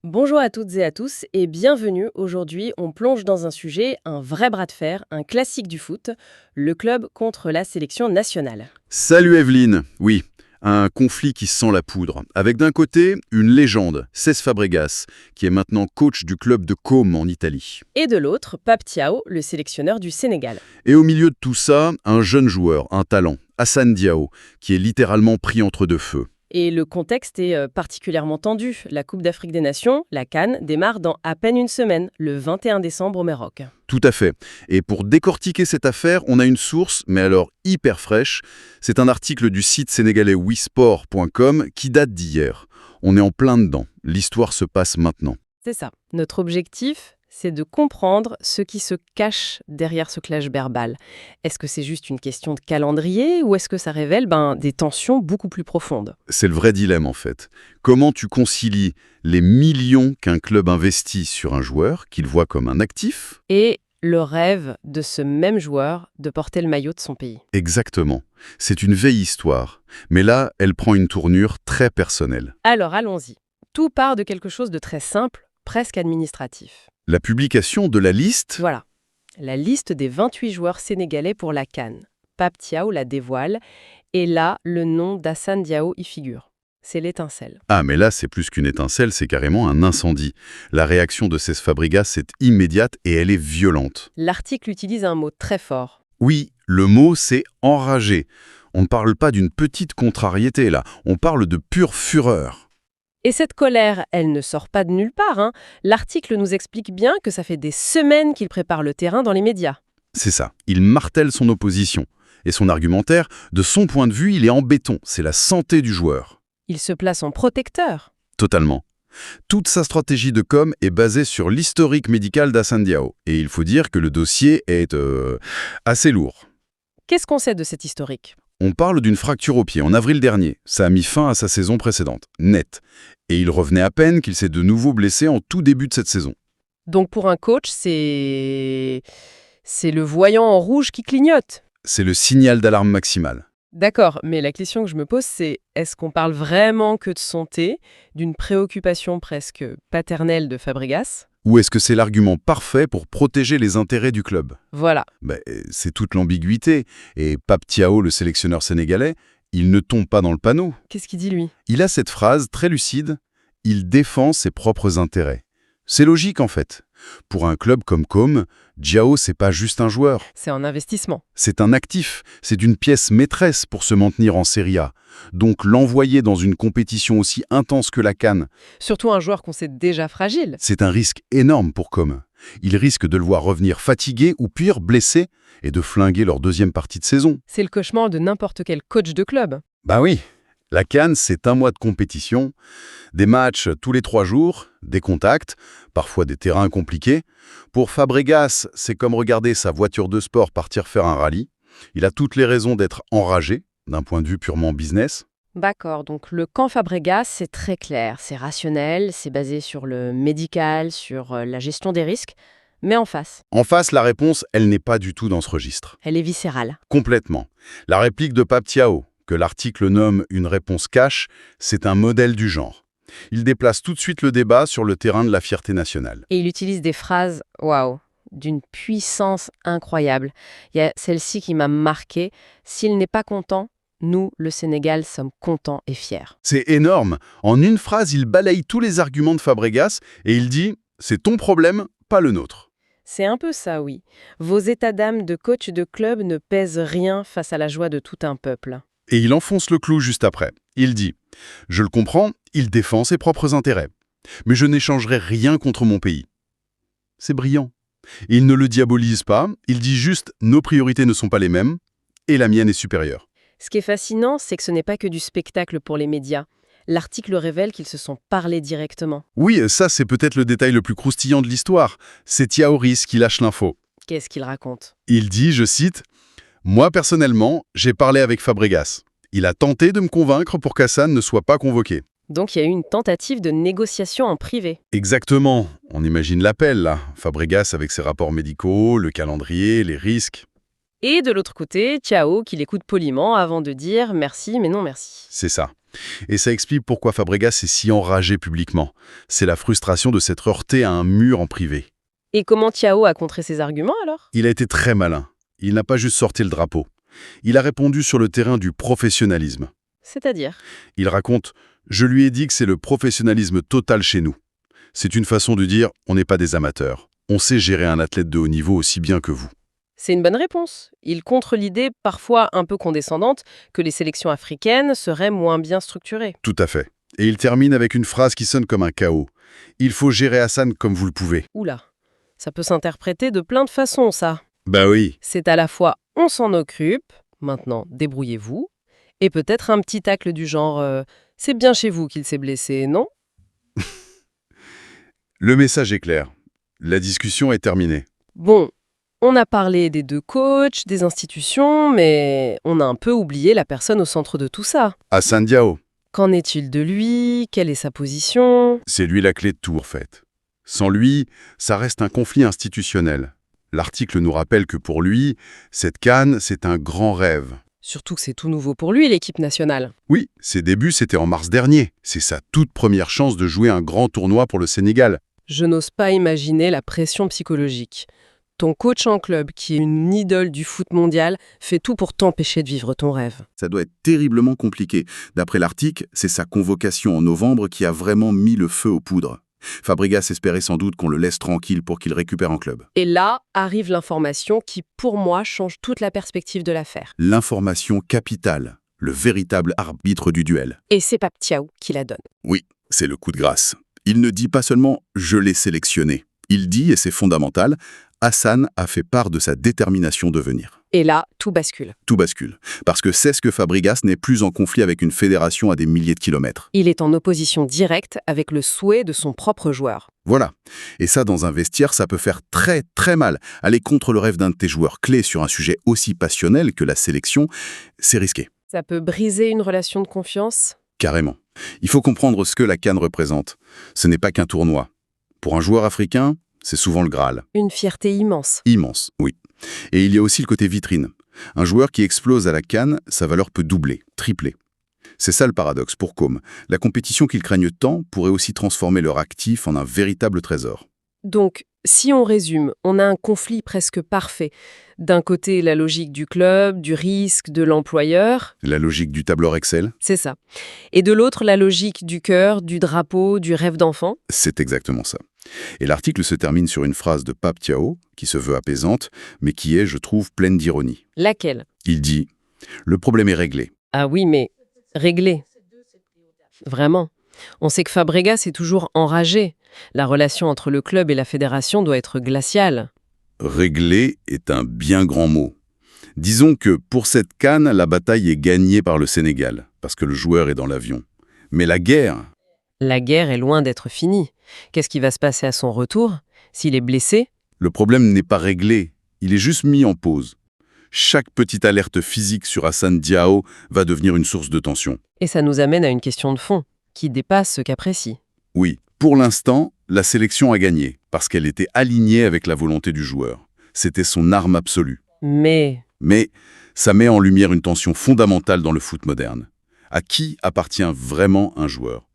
Bonjour à toutes et à tous et bienvenue. Aujourd'hui, on plonge dans un sujet, un vrai bras de fer, un classique du foot, le club contre la sélection nationale. Salut Evelyne. Oui, un conflit qui sent la poudre. Avec d'un côté, une légende, Cesc Fabregas, qui est maintenant coach du club de Côme en Italie. Et de l'autre, Pape Thiaw, le sélectionneur du Sénégal. Et au milieu de tout ça, un jeune joueur, un talent, Hassan Diao, qui est littéralement pris entre deux feux. Et le contexte est particulièrement tendu. La Coupe d'Afrique des Nations, la CAN, démarre dans à peine une semaine, le 21 décembre au Maroc. Tout à fait. Et pour décortiquer cette affaire, on a une source, mais alors hyper fraîche. C'est un article du site sénégalais wisport.com qui date d'hier. On est en plein dedans. L'histoire se passe maintenant. C'est ça. Notre objectif, c'est de comprendre ce qui se cache derrière ce clash verbal. Est-ce que c'est juste une question de calendrier ou est-ce que ça révèle des tensions beaucoup plus profondes? C'est le vrai dilemme en fait. Comment tu concilies les millions qu'un club investit sur un joueur, qu'il voit comme un actif? Et le rêve de ce même joueur de porter le maillot de son pays. Exactement. C'est une vieille histoire. Mais là, elle prend une tournure très personnelle. Alors allons-y. Tout part de quelque chose de très simple, presque administratif. La publication de la liste, Voilà, la liste des 28 joueurs sénégalais pour la CAN. Pape Thiaw la dévoile, et là, le nom d'Hassane Diao y figure. C'est l'étincelle. ah mais là c'est plus qu'une étincelle, c'est carrément un incendie. La réaction de Cesc Fabregas est immédiate et elle est violente. L'article utilise un mot très fort. Oui, le mot c'est enragé. On ne parle pas d'une petite contrariété là, on parle de pure fureur. Et cette colère, elle ne sort pas de nulle part, hein. L'article nous explique bien que ça fait des semaines qu'il prépare le terrain dans les médias. C'est ça, il martèle son opposition. Et son argumentaire, de son point de vue, il est en béton, c'est la santé du joueur. Il se place en protecteur. Totalement. Toute sa stratégie de com est basée sur l'historique médical d'Hassane Diao. Et il faut dire que le dossier est assez lourd. Qu'est-ce qu'on sait de cet historique? On parle d'une fracture au pied en avril dernier. Ça a mis fin à sa saison précédente, net. Et il revenait à peine qu'il s'est de nouveau blessé en tout début de cette saison. Donc pour un coach, c'est le voyant en rouge qui clignote. C'est le signal d'alarme maximal. D'accord, mais la question que je me pose, c'est est-ce qu'on parle vraiment que de santé, d'une préoccupation presque paternelle de Fabregas? Ou est-ce que c'est l'argument parfait pour protéger les intérêts du club? Voilà. C'est toute l'ambiguïté. Et Pape Thiaw, le sélectionneur sénégalais, il ne tombe pas dans le panneau. Qu'est-ce qu'il dit lui? Il a cette phrase très lucide, il défend ses propres intérêts. C'est logique en fait. Pour un club comme Côme, Diao, c'est pas juste un joueur. C'est un investissement. C'est un actif, c'est une pièce maîtresse pour se maintenir en Serie A. Donc l'envoyer dans une compétition aussi intense que la CAN, Surtout un joueur qu'on sait déjà fragile. c'est un risque énorme pour Côme. Il risque de le voir revenir fatigué ou pire, blessé, et de flinguer leur deuxième partie de saison. C'est le cauchemar de n'importe quel coach de club. Bah oui, la CAN, c'est un mois de compétition, des matchs tous les 3 jours, des contacts, parfois des terrains compliqués. Pour Fabregas, c'est comme regarder sa voiture de sport partir faire un rallye. Il a toutes les raisons d'être enragé, d'un point de vue purement business. D'accord, donc le camp Fabregas, c'est très clair, c'est rationnel, c'est basé sur le médical, sur la gestion des risques, mais en face, En face, la réponse, elle n'est pas du tout dans ce registre. elle est viscérale. Complètement. La réplique de Pape Thiaw, que l'article nomme une réponse cash, c'est un modèle du genre. Il déplace tout de suite le débat sur le terrain de la fierté nationale. Et il utilise des phrases, waouh, d'une puissance incroyable. Il y a celle-ci qui m'a marquée. S'il n'est pas content, nous, le Sénégal, sommes contents et fiers. C'est énorme. En une phrase, il balaye tous les arguments de Fabregas et il dit « c'est ton problème, pas le nôtre ». C'est un peu ça, oui. Vos états d'âme de coach de club ne pèsent rien face à la joie de tout un peuple. Et il enfonce le clou juste après. Il dit « je le comprends, il défend ses propres intérêts. Mais je n'échangerai rien contre mon pays ». C'est brillant. Il ne le diabolise pas, il dit juste « nos priorités ne sont pas les mêmes et la mienne est supérieure ». Ce qui est fascinant, c'est que ce n'est pas que du spectacle pour les médias. L'article révèle qu'ils se sont parlé directement. Oui, ça c'est peut-être le détail le plus croustillant de l'histoire. C'est Thiaoris qui lâche l'info. Qu'est-ce qu'il raconte? Il dit, je cite, « moi personnellement, j'ai parlé avec Fabregas. Il a tenté de me convaincre pour qu'Hassane ne soit pas convoqué. » Donc il y a eu une tentative de négociation en privé. Exactement. On imagine l'appel là. Fabregas avec ses rapports médicaux, le calendrier, les risques. Et de l'autre côté, Thiago qui l'écoute poliment avant de dire merci, mais non merci. C'est ça. Et ça explique pourquoi Fabregas est si enragé publiquement. C'est la frustration de s'être heurté à un mur en privé. Et comment Thiago a contré ses arguments alors? Il a été très malin. Il n'a pas juste sorti le drapeau. Il a répondu sur le terrain du professionnalisme. C'est-à-dire? Il raconte « Je lui ai dit que c'est le professionnalisme total chez nous. C'est une façon de dire « on n'est pas des amateurs. On sait gérer un athlète de haut niveau aussi bien que vous. » C'est une bonne réponse. Il contre l'idée, parfois un peu condescendante, que les sélections africaines seraient moins bien structurées. Tout à fait. Et il termine avec une phrase qui sonne comme un chaos. « Il faut gérer Hassan comme vous le pouvez. » Oula, ça peut s'interpréter de plein de façons, ça. Bah oui. C'est à la fois « on s'en occupe », maintenant débrouillez-vous, et peut-être un petit tacle du genre c'est bien chez vous qu'il s'est blessé, non ?» Le message est clair. La discussion est terminée. Bon, on a parlé des deux coachs, des institutions, mais on a un peu oublié la personne au centre de tout ça. Hassan Diao, Qu'en est-il de lui? Quelle est sa position? c'est lui la clé de tout en fait. Sans lui, ça reste un conflit institutionnel. L'article nous rappelle que pour lui, cette CAN, c'est un grand rêve. Surtout que c'est tout nouveau pour lui, l'équipe nationale. Oui, ses débuts, c'était en mars dernier. C'est sa toute première chance de jouer un grand tournoi pour le Sénégal. Je n'ose pas imaginer la pression psychologique. Ton coach en club, qui est une idole du foot mondial, fait tout pour t'empêcher de vivre ton rêve. Ça doit être terriblement compliqué. D'après l'article, c'est sa convocation en novembre qui a vraiment mis le feu aux poudres. Fabregas espérait sans doute qu'on le laisse tranquille pour qu'il récupère en club. Et là arrive l'information qui, pour moi, change toute la perspective de l'affaire. L'information capitale, le véritable arbitre du duel. Et c'est Pape Thiaw qui la donne. Oui, c'est le coup de grâce. Il ne dit pas seulement « je l'ai sélectionné ». Il dit, et c'est fondamental, Hassan a fait part de sa détermination de venir. Et là, tout bascule. Tout bascule, parce que c'est ce que Fabregas n'est plus en conflit avec une fédération à des milliers de kilomètres. Il est en opposition directe avec le souhait de son propre joueur. Voilà. Et ça, dans un vestiaire, ça peut faire très très mal. Aller contre le rêve d'un de tes joueurs clés sur un sujet aussi passionnel que la sélection, c'est risqué. Ça peut briser une relation de confiance. Carrément. Il faut comprendre ce que la CAN représente. Ce n'est pas qu'un tournoi. Pour un joueur africain, c'est souvent le Graal. Une fierté immense. Immense, oui. Et il y a aussi le côté vitrine. Un joueur qui explose à la CAN, sa valeur peut doubler, tripler. C'est ça le paradoxe pour Com. La compétition qu'ils craignent tant pourrait aussi transformer leur actif en un véritable trésor. Donc, si on résume, on a un conflit presque parfait. D'un côté, la logique du club, du risque, de l'employeur. La logique du tableur Excel, C'est ça. Et de l'autre, la logique du cœur, du drapeau, du rêve d'enfant. c'est exactement ça. Et l'article se termine sur une phrase de Pape Thiaw, qui se veut apaisante, mais qui est, je trouve, pleine d'ironie. Laquelle? Il dit « Le problème est réglé. Ah oui, mais réglé. Vraiment. On sait que Fabregas est toujours enragé. La relation entre le club et la fédération doit être glaciale. » Réglé est un bien grand mot. Disons que pour cette CAN, la bataille est gagnée par le Sénégal, parce que le joueur est dans l'avion. Mais la guerre, La guerre est loin d'être finie. Qu'est-ce qui va se passer à son retour? S'il est blessé? le problème n'est pas réglé, il est juste mis en pause. Chaque petite alerte physique sur Hassan Diao va devenir une source de tension. Et ça nous amène à une question de fond, qui dépasse ce qu'apprécie. Oui, pour l'instant, la sélection a gagné, parce qu'elle était alignée avec la volonté du joueur. C'était son arme absolue. Mais Mais ça met en lumière une tension fondamentale dans le foot moderne. À qui appartient vraiment un joueur?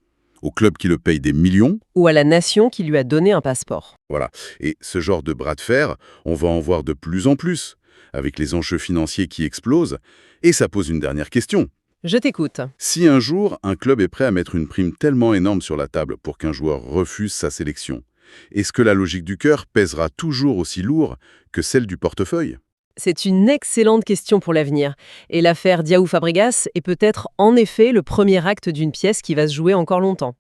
Au club qui le paye des millions? ou à la nation qui lui a donné un passeport. Voilà. Et ce genre de bras de fer, on va en voir de plus en plus, avec les enjeux financiers qui explosent. Et ça pose une dernière question. Je t'écoute. Si un jour, un club est prêt à mettre une prime tellement énorme sur la table pour qu'un joueur refuse sa sélection, est-ce que la logique du cœur pèsera toujours aussi lourd que celle du portefeuille? C'est une excellente question pour l'avenir. Et l'affaire Diao Fabregas est peut-être en effet le premier acte d'une pièce qui va se jouer encore longtemps.